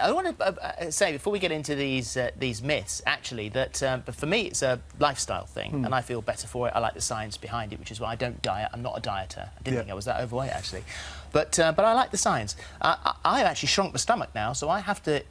I want to say, before we get into these myths, actually, that for me it's a lifestyle thing, and I feel better for it. I like the science behind it, which is why I don't diet. I'm not a dieter. I didn't think I was that overweight, actually. But I like the science. I've actually shrunk my stomach now, so I have to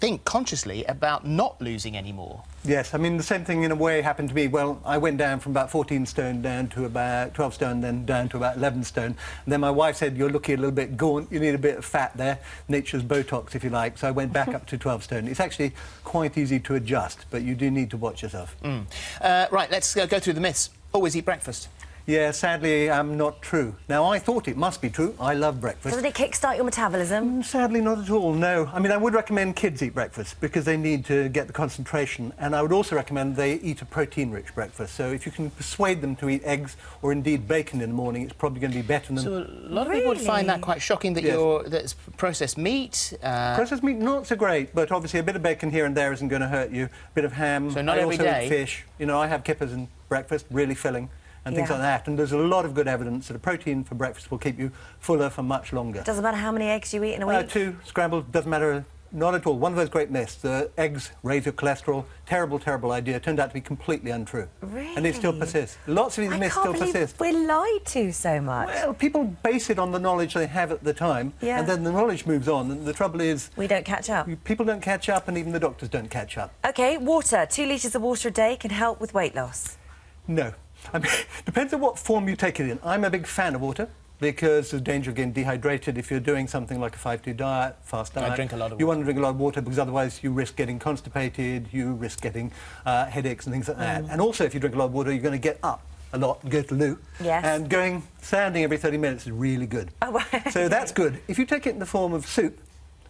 think consciously about not losing any more. Yes, I mean, the same thing in a way happened to me. Well, I went down from about 14 stone down to about 12 stone, then down to about 11 stone. And then my wife said, you're looking a little bit gaunt, you need a bit of fat there, nature's Botox, if you like. So I went back up to 12 stone. It's actually quite easy to adjust, but you do need to watch yourself. Right, let's go through the myths. Always eat breakfast. Yeah, sadly, not true. Now, I thought it must be true. I love breakfast. Doesn't it kickstart your metabolism? Sadly, not at all, no. I mean, I would recommend kids eat breakfast because they need to get the concentration, and I would also recommend they eat a protein-rich breakfast. So if you can persuade them to eat eggs or indeed bacon in the morning, it's probably going to be better than... So a lot of people would find that quite shocking, that that's processed meat. Processed meat, not so great, but obviously a bit of bacon here and there isn't going to hurt you. A bit of ham. So not every day. I also eat fish. You know, I have kippers in breakfast, really filling. And things like that. And there's a lot of good evidence that a protein for breakfast will keep you fuller for much longer. Doesn't matter how many eggs you eat in a week? 2 scrambled, doesn't matter, not at all. One of those great myths, the eggs raise your cholesterol, terrible, terrible idea, turned out to be completely untrue. Really? And it still persists. Lots of these myths still persist. We're lied to so much. Well, people base it on the knowledge they have at the time, and then the knowledge moves on, and the trouble is... we don't catch up. People don't catch up, and even the doctors don't catch up. OK, water. 2 litres of water a day can help with weight loss. No. I mean, depends on what form you take it in. I'm a big fan of water because there's danger of getting dehydrated if you're doing something like a 5-2 diet, fast diet. I drink a lot of water. You want to drink a lot of water because otherwise you risk getting constipated, you risk getting headaches and things like that. And also, if you drink a lot of water, you're going to get up a lot and go to the loo. Yes. And standing every 30 minutes is really good. Oh, right. So that's good. If you take it in the form of soup,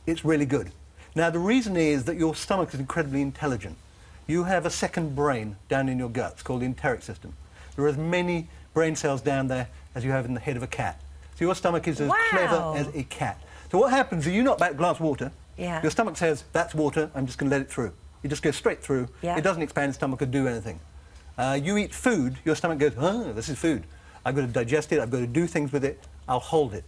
it's really good. Now, the reason is that your stomach is incredibly intelligent. You have a second brain down in your guts called the enteric system. There are as many brain cells down there as you have in the head of a cat. So your stomach is as clever as a cat. So what happens is you knock back a glass of water, your stomach says, that's water, I'm just going to let it through. It just goes straight through. It doesn't expand the stomach or do anything. You eat food, your stomach goes, oh, this is food. I've got to digest it, I've got to do things with it, I'll hold it.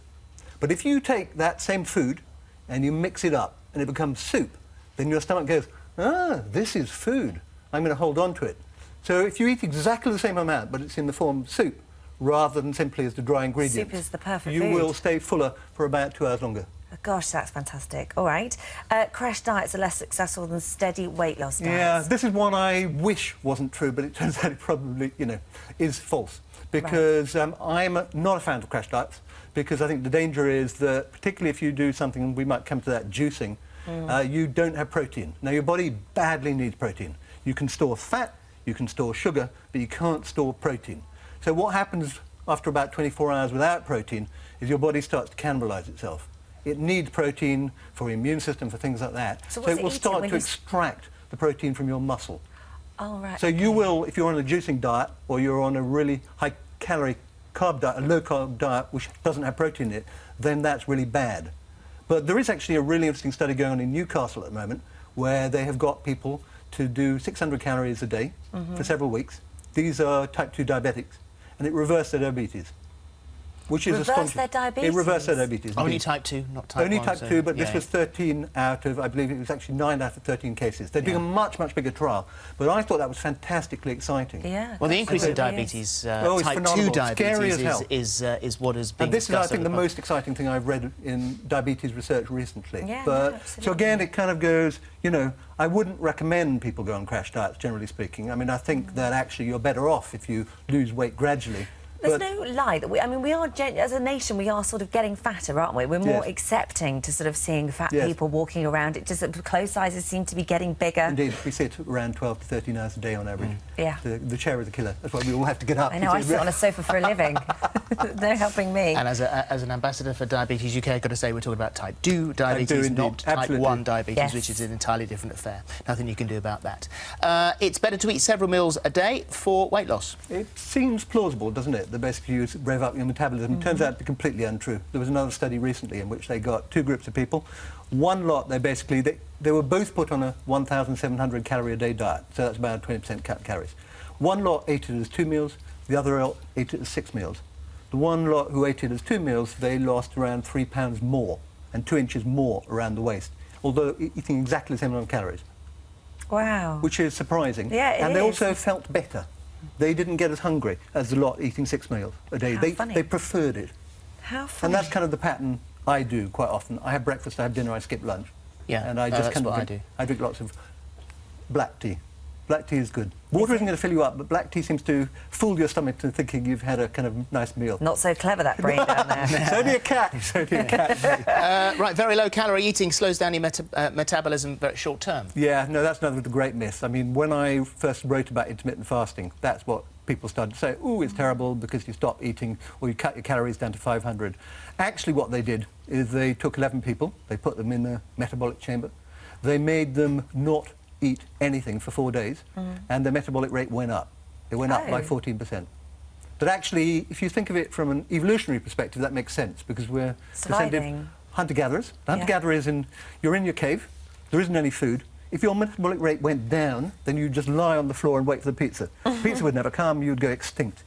But if you take that same food and you mix it up and it becomes soup, then your stomach goes, ah, this is food. I'm going to hold on to it. So if you eat exactly the same amount, but it's in the form of soup, rather than simply as the dry ingredients, soup is the perfect you food. will stay fuller for about 2 hours longer. Gosh, that's fantastic. All right. Crash diets are less successful than steady weight loss diets. Yeah, this is one I wish wasn't true, but it turns out it probably, you know, is false. Because I'm not a fan of crash diets, because I think the danger is that, particularly if you do something, and we might come to that, juicing, you don't have protein. Now, your body badly needs protein. You can store fat, you can store sugar, but you can't store protein. So what happens after about 24 hours without protein is your body starts to cannibalize itself. It needs protein for the immune system, for things like that. So it will start to extract the protein from your muscle. Oh, right. So you will, if you're on a juicing diet or you're on a really high-calorie carb diet, a low-carb diet which doesn't have protein in it, then that's really bad. But there is actually a really interesting study going on in Newcastle at the moment where they have got people to do 600 calories a day for several weeks. These are type 2 diabetics, and it reversed their diabetes, which is astonishing. Their diabetes? It reversed their diabetes. Only type 2, not type 1. Only type 2, but this was 13 out of, I believe it was actually 9 out of 13 cases. They're doing a much, much bigger trial, but I thought that was fantastically exciting. Yeah. Well, the increase in diabetes, type 2 diabetes, is what has been And this is, I think, the most most exciting thing I've read in diabetes research recently. Yeah, but so again, it kind of goes, you know, I wouldn't recommend people go on crash diets, generally speaking. I mean, I think that actually you're better off if you lose weight gradually. There's no lie that we are, as a nation, we are sort of getting fatter, aren't we? We're more accepting to sort of seeing fat people walking around. It just, the clothes sizes seem to be getting bigger. Indeed, we sit around 12 to 13 hours a day on average. Yeah. The chair is a killer. That's why we all have to get up. I know, I sit on a sofa for a living. They're helping me. And as an ambassador for Diabetes UK, I've got to say we're talking about type 2 diabetes, not type 1 diabetes, which is an entirely different affair. Nothing you can do about that. It's better to eat several meals a day for weight loss. It seems plausible, doesn't it? That basically you rev up your metabolism. It turns out to be completely untrue. There was another study recently in which they got 2 groups of people. One lot, they were both put on a 1,700 calorie a day diet, so that's about 20% cut calories. One lot ate it as 2 meals, the other lot ate it as 6 meals. The one lot who ate it as 2 meals, they lost around 3 pounds more and 2 inches more around the waist. although eating exactly the same amount of calories. Wow. Which is surprising. Yeah, it and they is. also felt better. They didn't get as hungry as the lot eating 6 meals a day. How funny. They preferred it. How funny. And that's kind of the pattern I do quite often. I have breakfast, I have dinner, I skip lunch. Yeah, and I just that's kind of what drink, I do. I drink lots of black tea. Black tea is good. Water isn't going to fill you up, but black tea seems to fool your stomach into thinking you've had a kind of nice meal. Not so clever, that brain down there. It's only a cat. It's only a cat. Right, very low calorie eating slows down your metabolism very short term. Yeah, no, that's another great myth. I mean, when I first wrote about intermittent fasting, that's what people started to say, oh, it's terrible because you stop eating or you cut your calories down to 500. Actually, what they did is they took 11 people, they put them in a metabolic chamber, they made them not eat anything for 4 days, and their metabolic rate went up. It went up by 14%. But actually, if you think of it from an evolutionary perspective, that makes sense, because we're descended hunter-gatherers. Hunter-gatherer is you're in your cave, there isn't any food. If your metabolic rate went down, then you'd just lie on the floor and wait for the pizza. Pizza would never come, you'd go extinct.